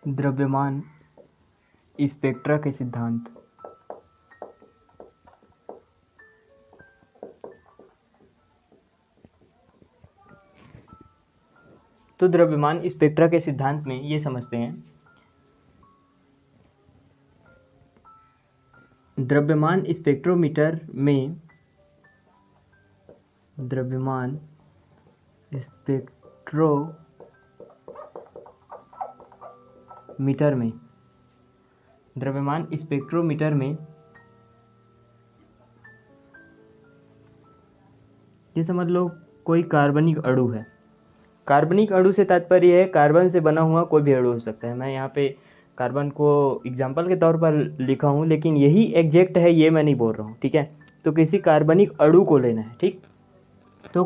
द्रव्यमान स्पेक्ट्रा के सिद्धांत। तो द्रव्यमान स्पेक्ट्रा के सिद्धांत में ये समझते हैं, द्रव्यमान स्पेक्ट्रोमीटर में द्रव्यमान स्पेक्ट्रोमीटर में ये समझ लो कोई कार्बनिक अणु है। कार्बनिक अणु से तात्पर्य है कार्बन से बना हुआ कोई भी अणु हो सकता है। मैं यहाँ पे कार्बन को एग्जाम्पल के तौर पर लिखा हूँ, लेकिन यही एग्जैक्ट है, ये मैं नहीं बोल रहा हूँ, ठीक है। तो किसी कार्बनिक अणु को लेना है, ठीक। तो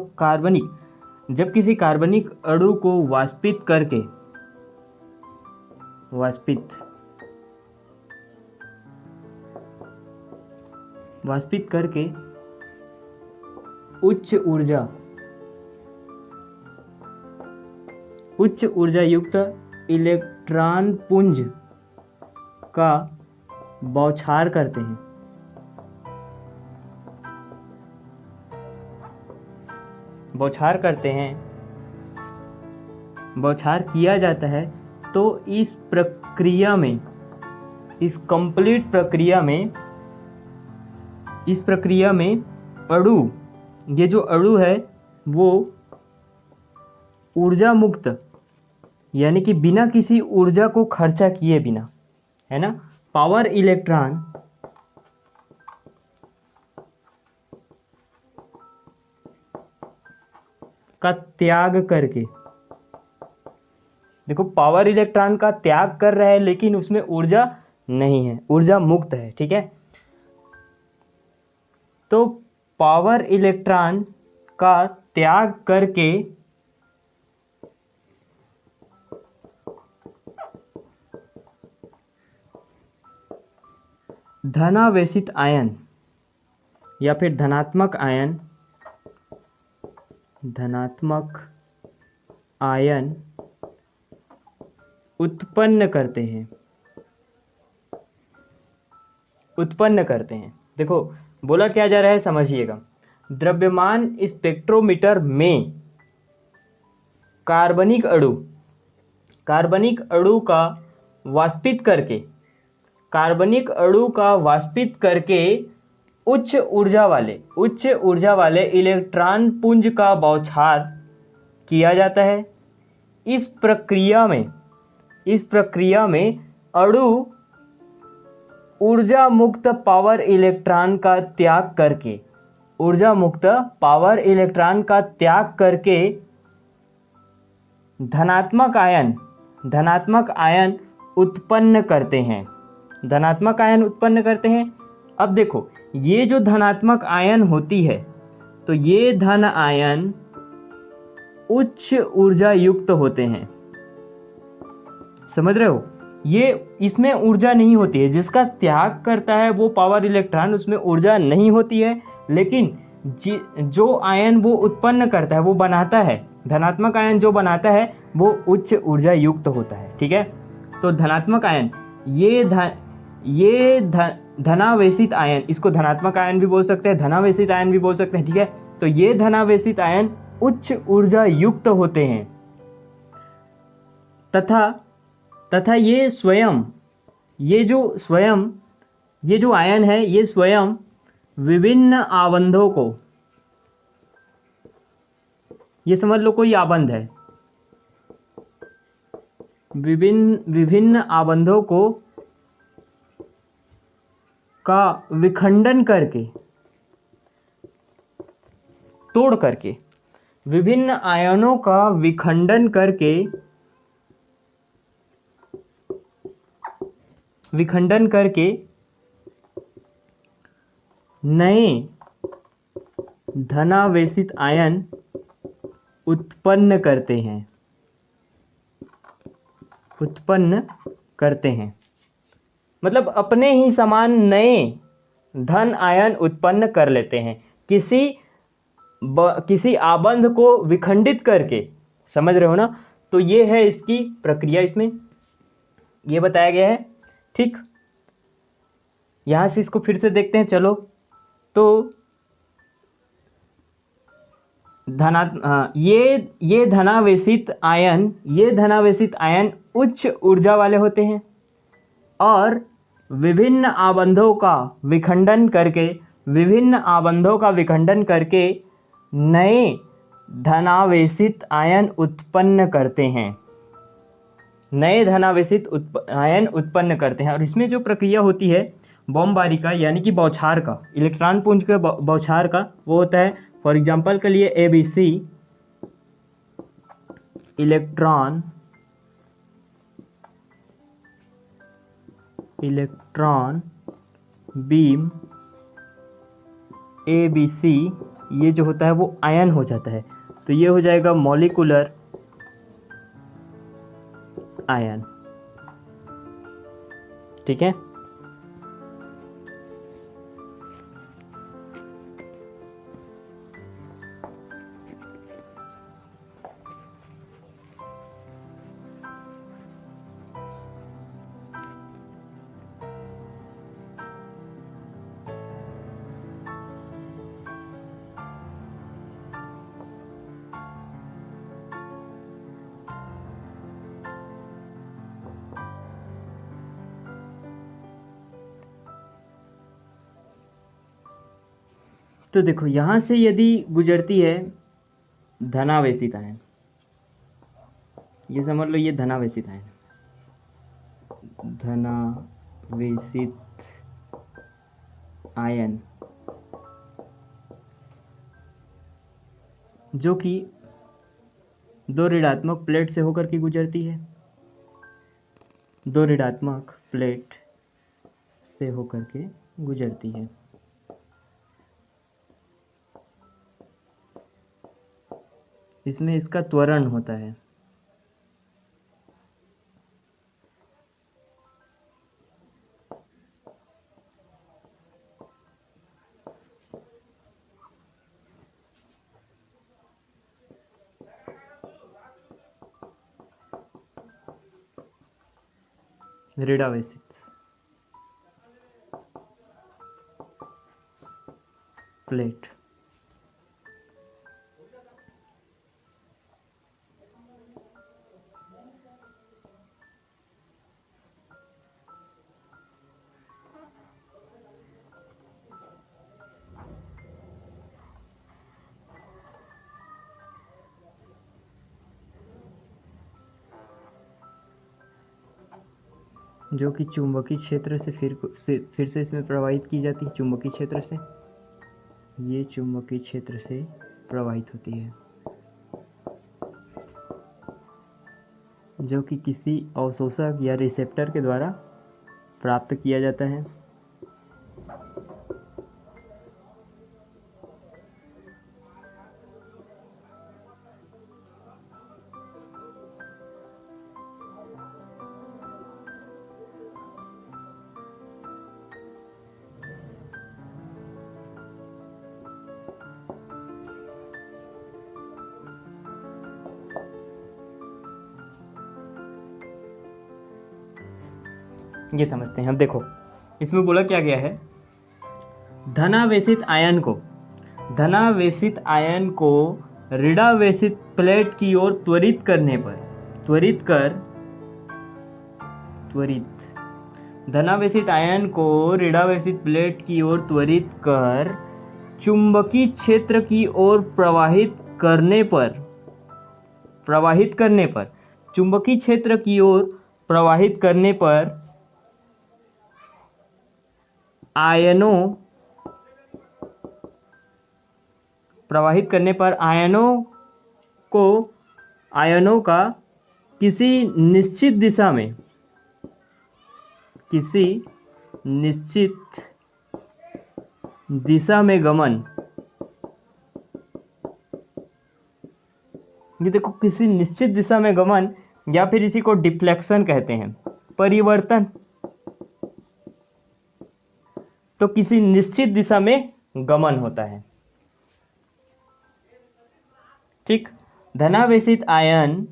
जब किसी कार्बनिक अणु को वाष्पित करके उच्च ऊर्जा युक्त इलेक्ट्रॉन पुंज का बौछार करते हैं, बौछार किया जाता है, तो इस प्रक्रिया में अणु, ये जो अणु है वो ऊर्जा मुक्त, यानी कि बिना किसी ऊर्जा को खर्चा किए बिना, है ना, पावर इलेक्ट्रॉन का त्याग करके, देखो पावर इलेक्ट्रॉन का त्याग कर रहा है लेकिन उसमें ऊर्जा नहीं है, ऊर्जा मुक्त है, ठीक है। तो पावर इलेक्ट्रॉन का त्याग करके धनावेशित आयन या फिर धनात्मक आयन उत्पन्न करते हैं। देखो बोला क्या जा रहा है, समझिएगा। द्रव्यमान स्पेक्ट्रोमीटर में कार्बनिक अणु का वाष्पित करके उच्च ऊर्जा वाले इलेक्ट्रॉन पुंज का बौछार किया जाता है। इस प्रक्रिया में अणु ऊर्जा मुक्त पावर इलेक्ट्रॉन का त्याग करके धनात्मक आयन उत्पन्न करते हैं। अब देखो ये जो धनात्मक आयन होती है, तो ये धन आयन उच्च ऊर्जा युक्त होते हैं, समझ रहे हो। ये इसमें ऊर्जा नहीं होती है, जिसका त्याग करता है वो पावर इलेक्ट्रॉन, उसमें ऊर्जा नहीं होती है, लेकिन जो आयन वो उत्पन्न करता है, वो बनाता है, धनात्मक आयन जो बनाता है वो उच्च ऊर्जा युक्त होता है, ठीक है। तो धनात्मक आयन, ये धनावेशित आयन, इसको धनात्मक आयन भी बोल सकते हैं, धनावेशित आयन भी बोल सकते हैं, ठीक है। तो ये धनावेशित आयन उच्च ऊर्जा युक्त होते हैं तथा ये जो आयन है, ये स्वयं विभिन्न आबंधों को, ये समझ लो कोई आबंध है, विभिन्न आबंधों को का विखंडन करके, तोड़ करके, विभिन्न आयनों का विखंडन करके नए धनावेशित आयन उत्पन्न करते हैं। मतलब अपने ही समान नए धन आयन उत्पन्न कर लेते हैं किसी आबंध को विखंडित करके, समझ रहे हो ना। तो ये है इसकी प्रक्रिया। इसमें ये बताया गया है। ठीक, यहाँ से इसको फिर से देखते हैं। चलो, तो ये धनावेशित आयन उच्च ऊर्जा वाले होते हैं और विभिन्न आबंधों का विखंडन करके नए धनावेशित आयन उत्पन्न करते हैं। और इसमें जो प्रक्रिया होती है बमबारी का, यानी कि बौछार का, इलेक्ट्रॉन पुंज के बौछार का, वो होता है फॉर एग्जांपल के लिए ABC, इलेक्ट्रॉन बीम ABC, ये जो होता है वो आयन हो जाता है। तो ये हो जाएगा मॉलिक्यूलर आयन। ठीक है, तो देखो यहाँ से यदि गुजरती है धनावेशित आयन, ये समझ लो ये धनावेशित आयन, जो कि दो ऋणात्मक प्लेट से होकर के गुजरती है, इसमें इसका त्वरण होता है। ऋणावेशित प्लेट। जो कि चुंबकीय क्षेत्र से फिर से इसमें प्रवाहित की जाती है। चुंबकीय क्षेत्र से, ये चुंबकीय क्षेत्र से प्रवाहित होती है, जो कि किसी अवशोषक या रिसेप्टर के द्वारा प्राप्त किया जाता है। ये समझते हैं हम। देखो इसमें बोला क्या गया है, धनावेशित आयन को ऋणावेशित प्लेट की ओर त्वरित धनावेशित आयन को ऋणावेशित प्लेट की ओर त्वरित कर चुंबकीय क्षेत्र की ओर प्रवाहित करने पर आयनों का किसी निश्चित दिशा में गमन, ये देखो किसी निश्चित दिशा में गमन, या फिर इसी को डिफ्लेक्शन कहते हैं, परिवर्तन। तो किसी निश्चित दिशा में गमन होता है। ठीक, धनावेशित आयन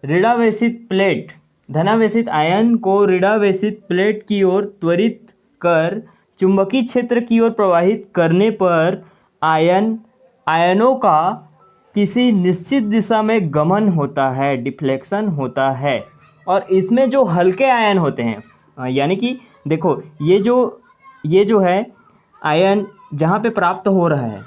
ऋणावेशित प्लेट धनावेशित आयन को ऋणावेशित प्लेट की ओर त्वरित कर चुंबकीय क्षेत्र की ओर प्रवाहित करने पर आयनों का किसी निश्चित दिशा में गमन होता है, डिफ्लेक्शन होता है। और इसमें जो हल्के आयन होते हैं, यानी कि देखो ये जो है आयन जहाँ पे प्राप्त हो रहा है,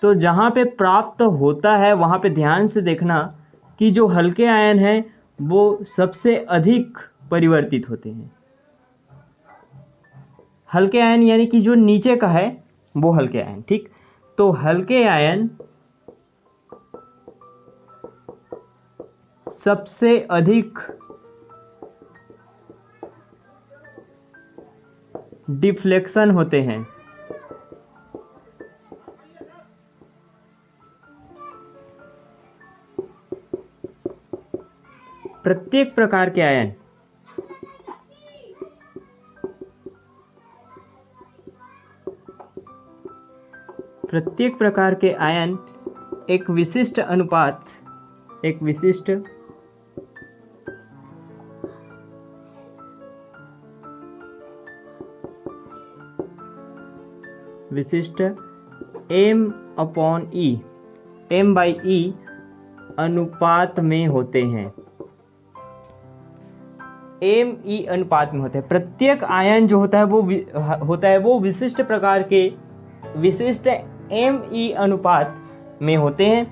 तो जहाँ पे प्राप्त होता है वहाँ पे ध्यान से देखना कि जो हल्के आयन हैं वो सबसे अधिक परिवर्तित होते हैं। हल्के आयन यानी कि जो नीचे का है वो हल्के आयन, ठीक। तो हल्के आयन सबसे अधिक डिफ्लेक्शन होते हैं। प्रत्येक प्रकार के आयन एक विशिष्ट अनुपात, एक विशिष्ट m/e अनुपात में होते हैं। me अनुपात में होते हैं। प्रत्येक आयन जो होता है वो विशिष्ट प्रकार के विशिष्ट me अनुपात में होते हैं।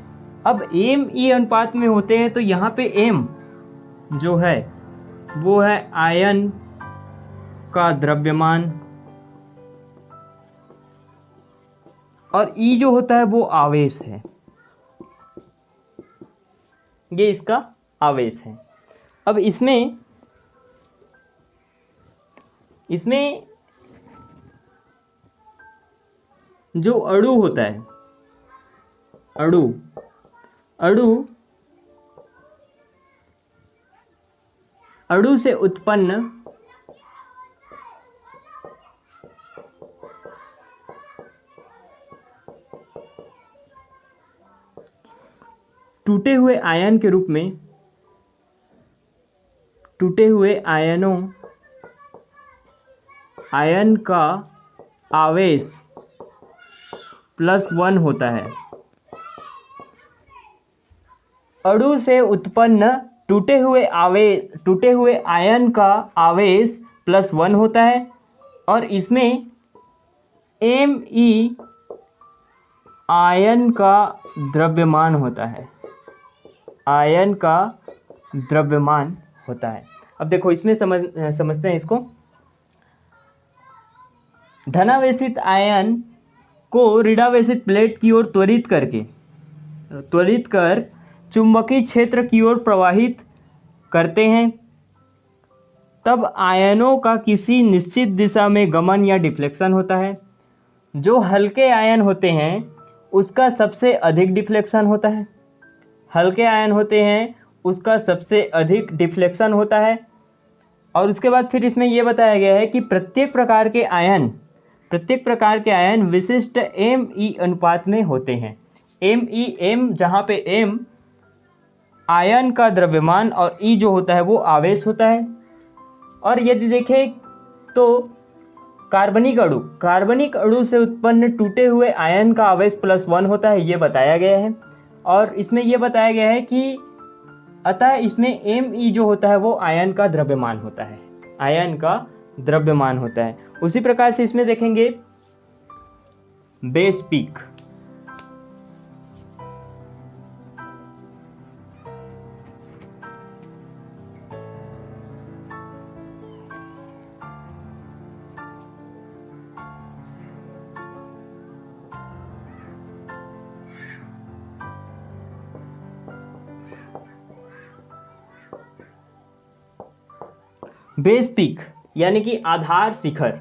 अब me अनुपात में होते हैं तो यहाँ पे m जो है वो है आयन का द्रव्यमान और E जो होता है वो आवेश है, ये इसका आवेश है। अब इसमें जो अणु होता है, अणु से उत्पन्न टूटे हुए आयन के रूप में आयन का आवेश +1 होता है। अणु से उत्पन्न टूटे हुए आयन का आवेश +1 होता है और इसमें me आयन का द्रव्यमान होता है, अब देखो इसमें समझते हैं इसको। धनावेशित आयन को ऋणावेशित प्लेट की ओर त्वरित कर चुंबकीय क्षेत्र की ओर प्रवाहित करते हैं, तब आयनों का किसी निश्चित दिशा में गमन या डिफ्लेक्शन होता है। जो हल्के आयन होते हैं उसका सबसे अधिक डिफ्लेक्शन होता है, उसका सबसे अधिक डिफ्लेक्शन होता है। और उसके बाद फिर इसमें यह बताया गया है कि प्रत्येक प्रकार के आयन विशिष्ट me अनुपात में होते हैं। m जहाँ पे m आयन का द्रव्यमान और E जो होता है वो आवेश होता है। और यदि देखें तो कार्बनिक अणु से उत्पन्न टूटे हुए आयन का आवेश +1 होता है, ये बताया गया है। और इसमें यह बताया गया है कि अतः इसमें me जो होता है वो आयन का द्रव्यमान होता है। उसी प्रकार से इसमें देखेंगे बेस पीक, यानी कि आधार शिखर,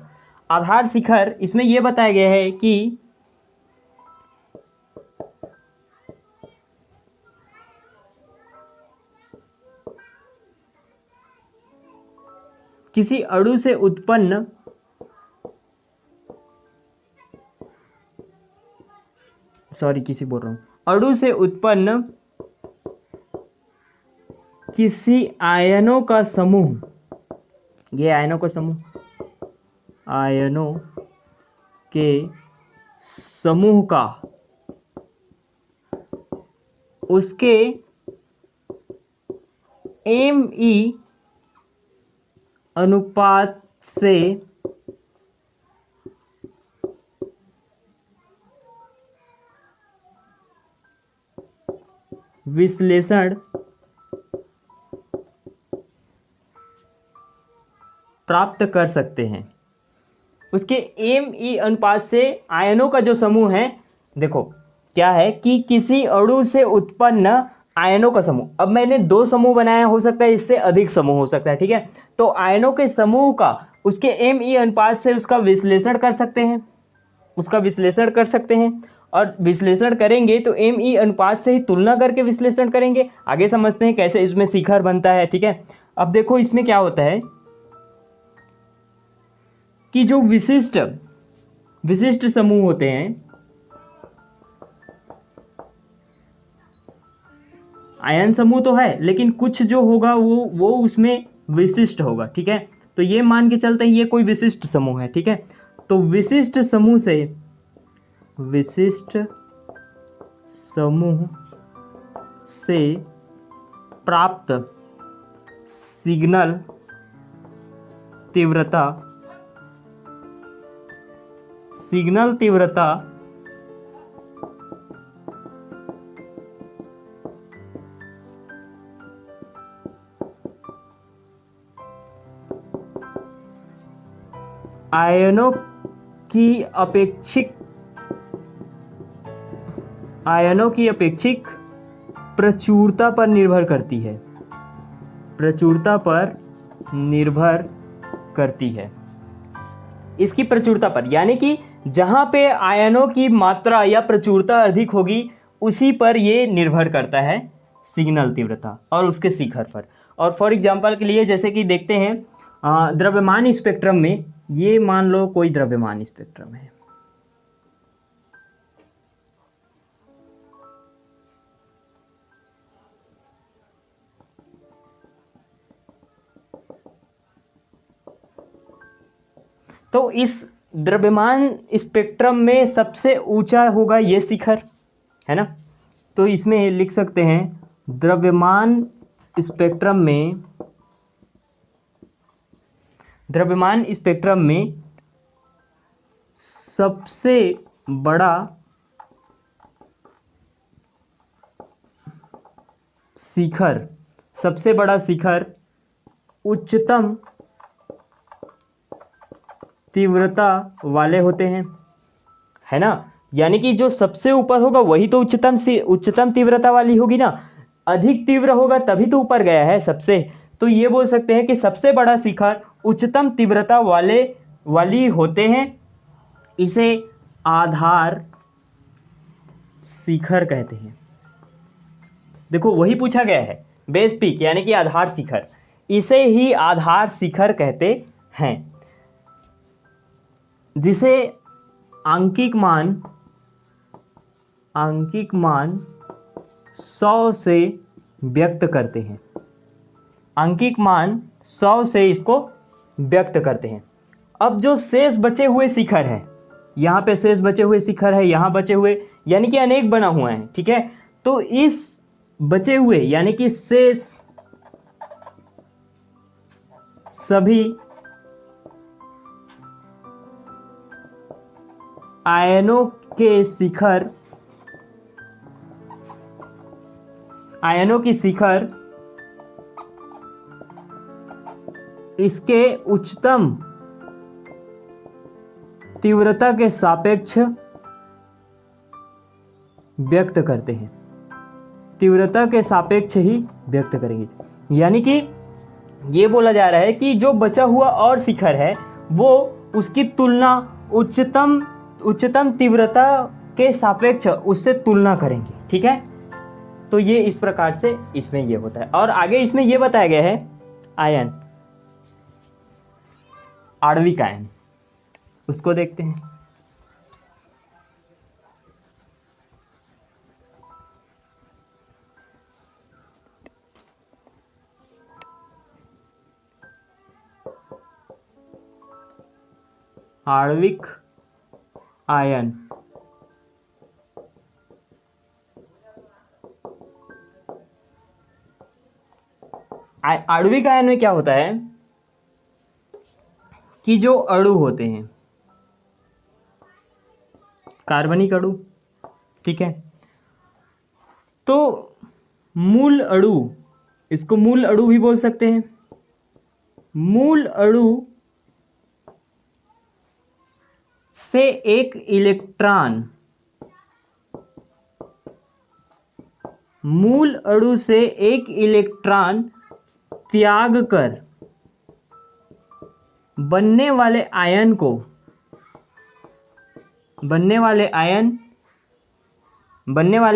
इसमें यह बताया गया है कि किसी अणु से उत्पन्न अणु से उत्पन्न किसी आयनों का समूह, ये आयनों का समूह, आयनों के समूह का उसके Me अनुपात से विश्लेषण प्राप्त कर सकते हैं। उसके Me अनुपात से आयनों का जो समूह है, देखो क्या है कि किसी अणु से उत्पन्न आयनों का समूह, अब मैंने दो समूह बनाया, हो सकता है इससे अधिक समूह हो सकता है, ठीक है। तो आयनों के समूह का उसके Me अनुपात से उसका विश्लेषण कर सकते हैं, उसका विश्लेषण कर सकते हैं। और विश्लेषण करेंगे तो Me अनुपात से ही तुलना करके विश्लेषण करेंगे। आगे समझते हैं कैसे इसमें शिखर बनता है, ठीक है। अब देखो इसमें क्या होता है कि जो विशिष्ट समूह होते हैं, आयन समूह तो है लेकिन कुछ जो होगा वो उसमें विशिष्ट होगा, ठीक है। तो ये मान के चलते हैं ये कोई विशिष्ट समूह है, ठीक है। तो विशिष्ट समूह से प्राप्त सिग्नल तीव्रता आयनों की अपेक्षिक प्रचुरता पर निर्भर करती है। इसकी प्रचुरता पर, यानी कि जहां पे आयनों की मात्रा या प्रचुरता अधिक होगी उसी पर ये निर्भर करता है सिग्नल तीव्रता और उसके शिखर पर। और फॉर एग्जांपल के लिए जैसे कि देखते हैं द्रव्यमान स्पेक्ट्रम में, ये मान लो कोई द्रव्यमान स्पेक्ट्रम है, तो इस द्रव्यमान स्पेक्ट्रम में सबसे ऊंचा होगा ये शिखर, है ना। तो इसमें लिख सकते हैं द्रव्यमान स्पेक्ट्रम में सबसे बड़ा शिखर उच्चतम तीव्रता वाले होते हैं, है ना। यानी कि जो सबसे ऊपर होगा वही तो उच्चतम तीव्रता वाली होगी ना, अधिक तीव्र होगा तभी तो ऊपर गया है सबसे। तो ये बोल सकते हैं कि सबसे बड़ा शिखर उच्चतम तीव्रता वाली होते हैं, इसे आधार शिखर कहते हैं। देखो वही पूछा गया है, बेस पीक यानी कि आधार शिखर, इसे ही आधार शिखर कहते हैं, जिसे आंकिक मान 100 से व्यक्त करते हैं। आंकिक मान 100 से इसको व्यक्त करते हैं। अब जो शेष बचे हुए शिखर है, यहाँ पे शेष बचे हुए शिखर है, यहाँ बचे हुए, यानी कि अनेक बना हुआ है, ठीक है। तो इस बचे हुए यानी कि शेष सभी आयनों की शिखर इसके उच्चतम तीव्रता के सापेक्ष व्यक्त करते हैं, तीव्रता के सापेक्ष ही व्यक्त करेंगे। यानी कि ये बोला जा रहा है कि जो बचा हुआ और शिखर है वो उसकी तुलना उच्चतम तीव्रता के सापेक्ष उससे तुलना करेंगे, ठीक है। तो ये इस प्रकार से इसमें ये होता है। और आगे इसमें ये बताया गया है आयन, आणविक आयन, उसको देखते हैं। आणविक आयन। आणविक आयन में क्या होता है कि जो अणु होते हैं, कार्बनिक अणु, ठीक है, तो मूल अणु, इसको मूल अणु भी बोल सकते हैं। मूल अणु से एक इलेक्ट्रॉन, मूल अणु से एक इलेक्ट्रॉन त्याग कर बनने वाले आयन को, बनने वाले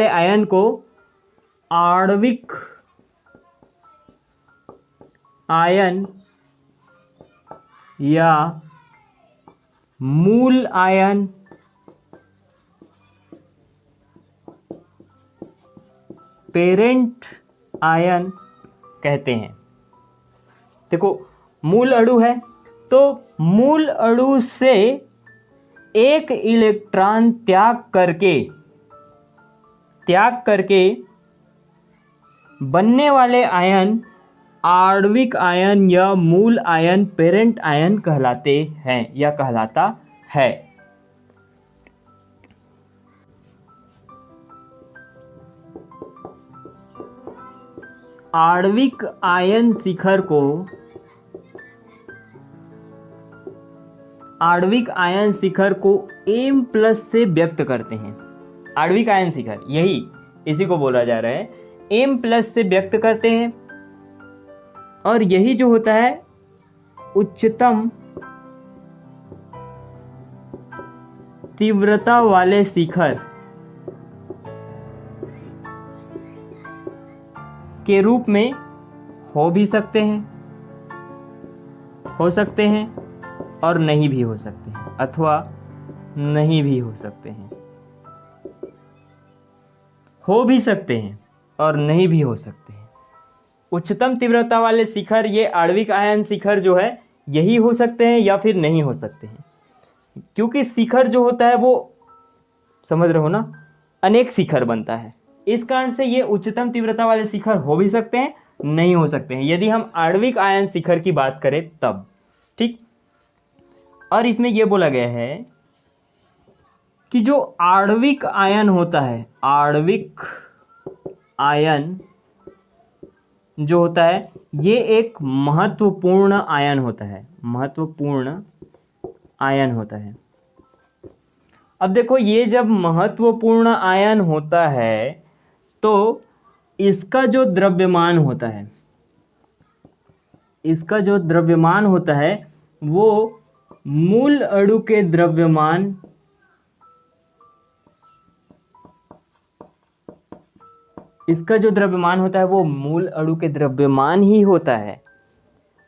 आयन को आणविक आयन या मूल आयन, पेरेंट आयन कहते हैं। देखो मूल अणु है तो मूल अणु से एक इलेक्ट्रॉन त्याग करके बनने वाले आयन आणविक आयन या मूल आयन, पेरेंट आयन कहलाते हैं या कहलाता है। आणविक आयन शिखर को, आणविक आयन शिखर को M+ से व्यक्त करते हैं। आणविक आयन शिखर, यही इसी को बोला जा रहा है, M+ से व्यक्त करते हैं। और यही जो होता है उच्चतम तीव्रता वाले शिखर के रूप में हो भी सकते हैं, हो सकते हैं और नहीं भी हो सकते हैं, अथवा नहीं भी हो सकते हैं। हो भी सकते हैं और नहीं भी हो सकते हैं। उच्चतम तीव्रता वाले शिखर, ये आणविक आयन शिखर जो है, यही हो सकते हैं या फिर नहीं हो सकते हैं, क्योंकि शिखर जो होता है वो, समझ रहे हो ना, अनेक शिखर बनता है। इस कारण से ये उच्चतम तीव्रता वाले शिखर हो भी सकते हैं, नहीं हो सकते हैं, यदि हम आणविक आयन शिखर की बात करें तब, ठीक। और इसमें यह बोला गया है कि जो आणविक आयन होता है, आणविक आयन जो होता है, ये एक महत्वपूर्ण आयन होता है, महत्वपूर्ण आयन होता है। अब देखो, ये जब महत्वपूर्ण आयन होता है तो इसका जो द्रव्यमान होता है, इसका जो द्रव्यमान होता है वो मूल अणु के द्रव्यमान इसका जो द्रव्यमान होता है वो मूल अणु के द्रव्यमान ही होता है।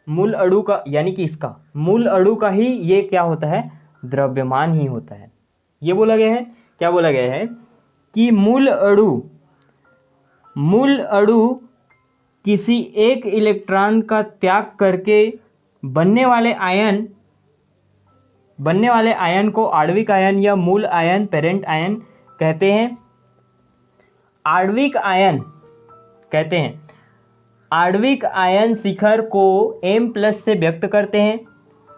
मूल अणु का, यानी कि इसका मूल अणु का ही ये क्या होता है, द्रव्यमान ही होता है। ये बोला गया है, क्या बोला गया है कि मूल अणु किसी एक इलेक्ट्रॉन का त्याग करके बनने वाले आयन को आणविक आयन या मूल आयन, पेरेंट आयन कहते हैं। आणविक आयन कहते हैं, आणविक आयन शिखर को M+ से व्यक्त करते हैं।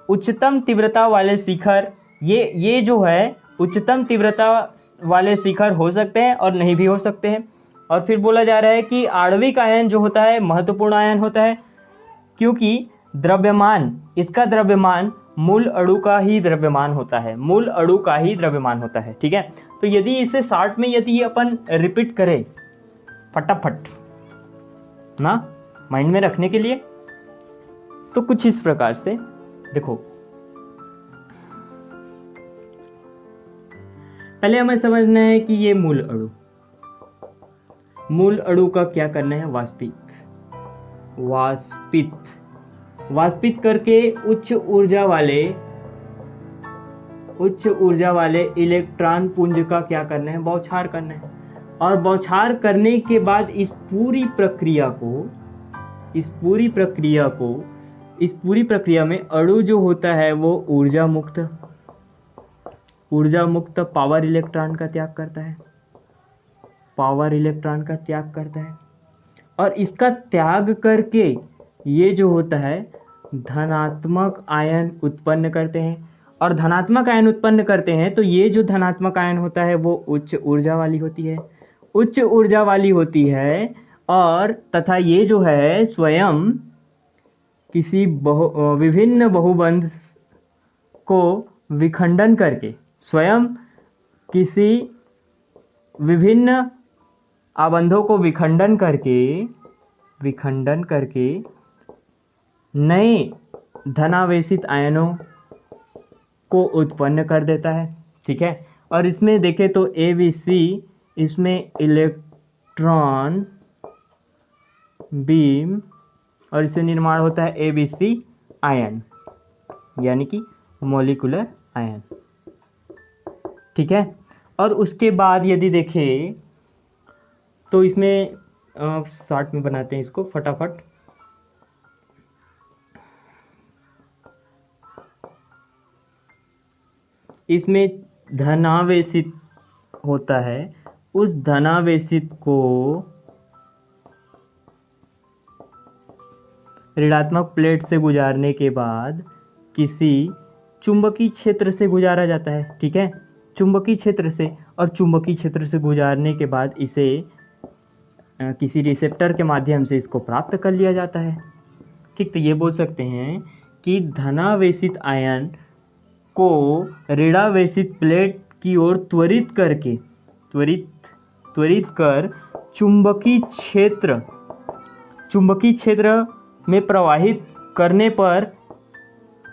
उच्चतम तीव्रता वाले शिखर, ये जो है उच्चतम तीव्रता वाले शिखर हो सकते हैं और नहीं भी हो सकते हैं। और फिर बोला जा रहा है कि आणविक आयन जो होता है महत्वपूर्ण आयन होता है, क्योंकि द्रव्यमान, इसका द्रव्यमान मूल अणु का ही द्रव्यमान होता है, मूल अणु का ही द्रव्यमान होता है, ठीक है। तो यदि इसे शॉर्ट में यदि अपन रिपीट करें फटाफट ना, माइंड में रखने के लिए, तो कुछ इस प्रकार से देखो, पहले हमें समझना है कि ये मूल अणु का क्या करना है, वाष्पित करके उच्च ऊर्जा वाले इलेक्ट्रॉन पुंज का क्या करना है, बौछार करना है। और बौछार करने के बाद इस पूरी प्रक्रिया में अणु जो होता है वो ऊर्जा मुक्त ऊर्जा मुक्त पावर इलेक्ट्रॉन का त्याग करता है, पावर इलेक्ट्रॉन का त्याग करता है, और इसका त्याग करके ये जो होता है धनात्मक आयन उत्पन्न करते हैं। और धनात्मक आयन उत्पन्न करते हैं तो ये जो धनात्मक आयन होता है वो उच्च ऊर्जा वाली होती है, उच्च ऊर्जा वाली होती है। और तथा ये जो है स्वयं किसी विभिन्न बहुबंध को विखंडन करके, स्वयं किसी विभिन्न आबंधों को विखंडन करके नए धनावेशित आयनों को उत्पन्न कर देता है। ठीक है, और इसमें देखें तो ABC, इसमें इलेक्ट्रॉन बीम, और इससे निर्माण होता है ABC आयन, यानी कि मॉलिक्यूलर आयन। ठीक है, और उसके बाद यदि देखें तो इसमें शॉर्ट में बनाते हैं इसको फटाफट। इसमें धनावेशित होता है, उस धनावेशित को ऋणात्मक प्लेट से गुजारने के बाद किसी चुंबकीय क्षेत्र से गुजारा जाता है। ठीक है, चुंबकीय क्षेत्र से, और चुंबकीय क्षेत्र से गुजारने के बाद इसे किसी रिसेप्टर के माध्यम से इसको प्राप्त कर लिया जाता है। ठीक, तो ये बोल सकते हैं कि धनावेशित आयन को ऋणावेशित प्लेट की ओर त्वरित कर चुंबकीय क्षेत्र में प्रवाहित करने पर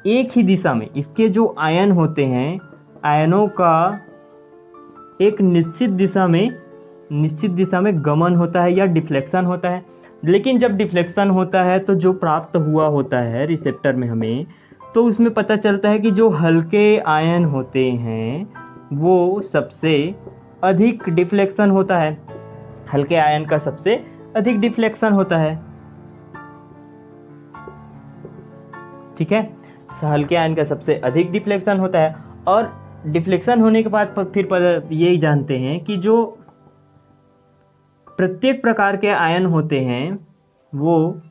एक ही दिशा में इसके जो आयन होते हैं, आयनों का एक निश्चित दिशा में गमन होता है या डिफ्लेक्शन होता है। लेकिन जब डिफ्लेक्शन होता है तो जो प्राप्त हुआ होता है रिसेप्टर में हमें, तो उसमें पता चलता है कि जो हल्के आयन होते हैं वो सबसे अधिक डिफ्लेक्शन होता है, हल्के आयन का सबसे अधिक डिफ्लेक्शन होता है। ठीक है, हल्के आयन का सबसे अधिक डिफ्लेक्शन होता है। और डिफ्लेक्शन होने के बाद फिर यही जानते हैं कि जो प्रत्येक प्रकार के आयन होते हैं वो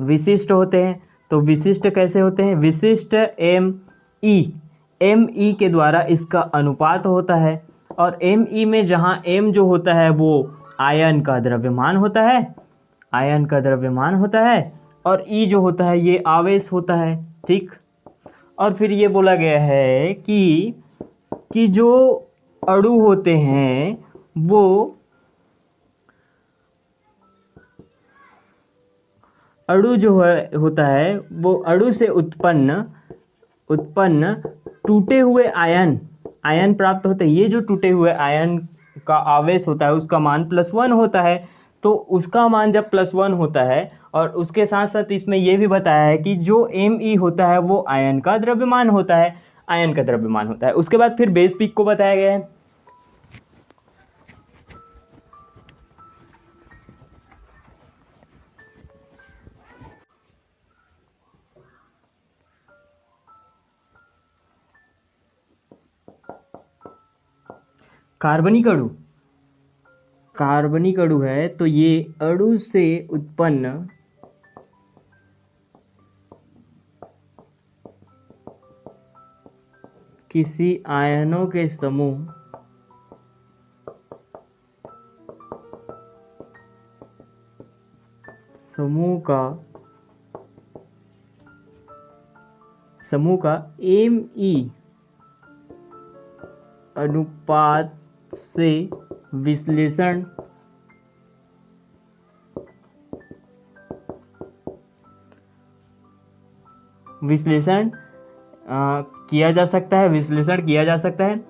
विशिष्ट होते हैं। तो विशिष्ट कैसे होते हैं? विशिष्ट एम ई के द्वारा इसका अनुपात होता है। और एम ई में जहाँ एम जो होता है वो आयन का द्रव्यमान होता है, और ई जो होता है ये आवेश होता है। ठीक, और फिर ये बोला गया है कि जो अणु होते हैं वो अणु जो होता है वो अणु से उत्पन्न टूटे हुए आयन प्राप्त होते हैं। ये जो टूटे हुए आयन का आवेश होता है उसका मान +1 होता है। तो उसका मान जब +1 होता है, और उसके साथ साथ इसमें यह भी बताया है कि जो Me होता है वो आयन का द्रव्यमान होता है। उसके बाद फिर बेस पीक को बताया गया है। कार्बनिक अणु है तो ये अणु से उत्पन्न किसी आयनों के समूह का Me अनुपात से विश्लेषण किया जा सकता है।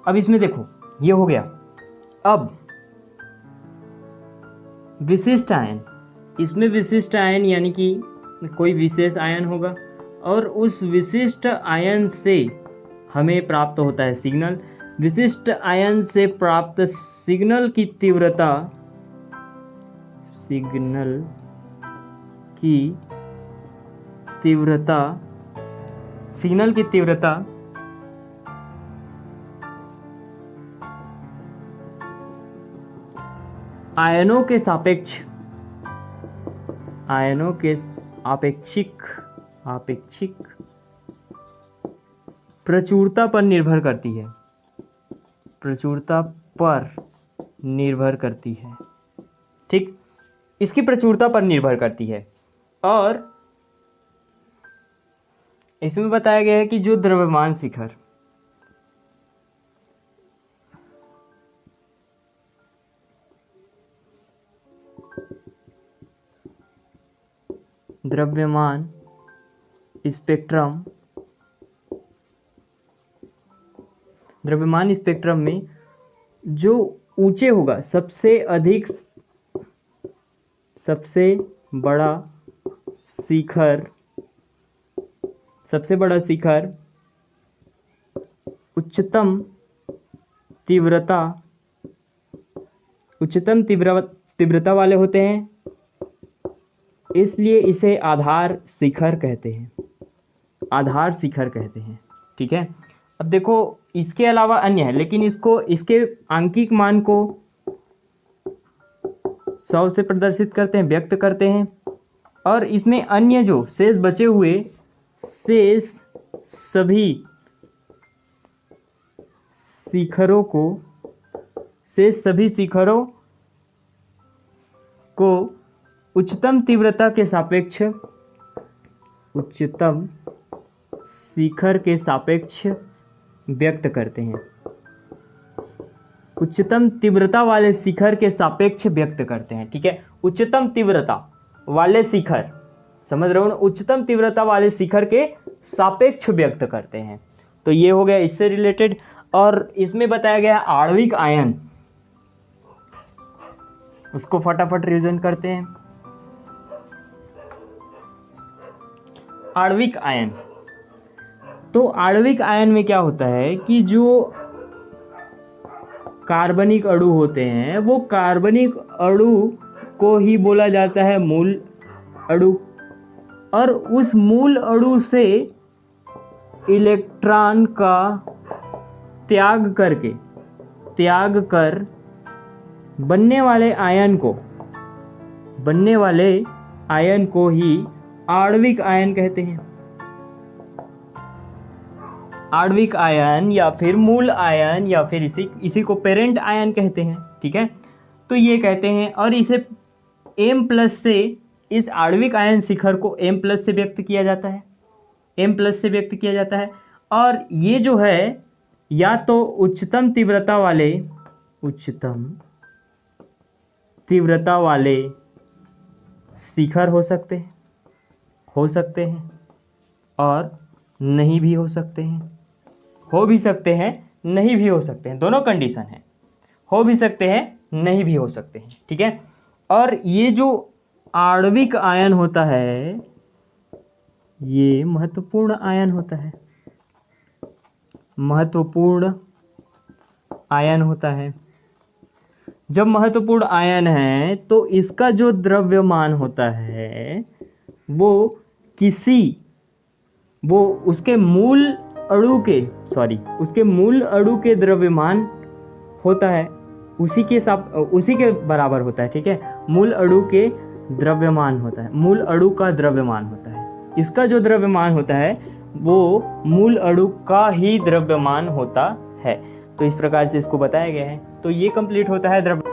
अब इसमें देखो ये हो गया। अब विशिष्ट आयन, इसमें विशिष्ट आयन यानी कि कोई विशेष आयन होगा, और उस विशिष्ट आयन से हमें प्राप्त होता है सिग्नल। विशिष्ट आयन से प्राप्त सिग्नल की तीव्रता आयनों के सापेक्ष, आयनों के आपेक्षिक प्रचुरता पर निर्भर करती है, प्रचुरता पर निर्भर करती है, ठीक, इसकी प्रचुरता पर निर्भर करती है। और इसमें बताया गया है कि जो द्रव्यमान शिखर द्रव्यमान स्पेक्ट्रम में जो ऊंचे होगा, सबसे बड़ा शिखर उच्चतम तीव्रता वाले होते हैं, इसलिए इसे आधार शिखर कहते हैं, ठीक है। अब देखो इसके अलावा अन्य है, लेकिन इसके आंकिक मान को 100 से प्रदर्शित करते हैं, व्यक्त करते हैं। और इसमें अन्य जो शेष बचे हुए सभी शिखरों को उच्चतम तीव्रता के सापेक्ष, उच्चतम शिखर के सापेक्ष व्यक्त करते हैं, उच्चतम तीव्रता वाले शिखर के सापेक्ष व्यक्त करते हैं, ठीक है। उच्चतम तीव्रता वाले शिखर, समझ रहे हो ना, उच्चतम तीव्रता वाले शिखर के सापेक्ष व्यक्त करते हैं। तो ये हो गया इससे रिलेटेड। और इसमें बताया गया आणविक आयन, उसको फटाफट रिवीजन करते हैं। आणविक आयन, तो आणविक आयन में क्या होता है कि जो कार्बनिक अणु होते हैं, वो कार्बनिक अणु को ही बोला जाता है मूल अणु, और उस मूल अणु से इलेक्ट्रॉन का त्याग कर बनने वाले आयन को ही आणविक आयन कहते हैं। आणविक आयन या फिर मूल आयन या फिर इसी को पेरेंट आयन कहते हैं, ठीक है। तो ये कहते हैं, और इसे M+ से, इस आणविक आयन शिखर को M+ से व्यक्त किया जाता है। और ये जो है या तो उच्चतम तीव्रता वाले शिखर हो सकते हैं और नहीं भी हो सकते हैं, नहीं भी हो सकते हैं, दोनों कंडीशन है, हो भी सकते हैं, नहीं भी हो सकते हैं, ठीक है। और ये जो आणविक आयन होता है, ये महत्वपूर्ण आयन होता है। जब महत्वपूर्ण आयन है तो इसका जो द्रव्यमान होता है वो उसके मूल अणु के द्रव्यमान होता है, उसी के बराबर होता है, ठीक है। मूल अणु का द्रव्यमान होता है, इसका जो द्रव्यमान होता है वो मूल अणु का ही द्रव्यमान होता है। तो इस प्रकार से इसको बताया गया है। तो ये कंप्लीट होता है द्रव्य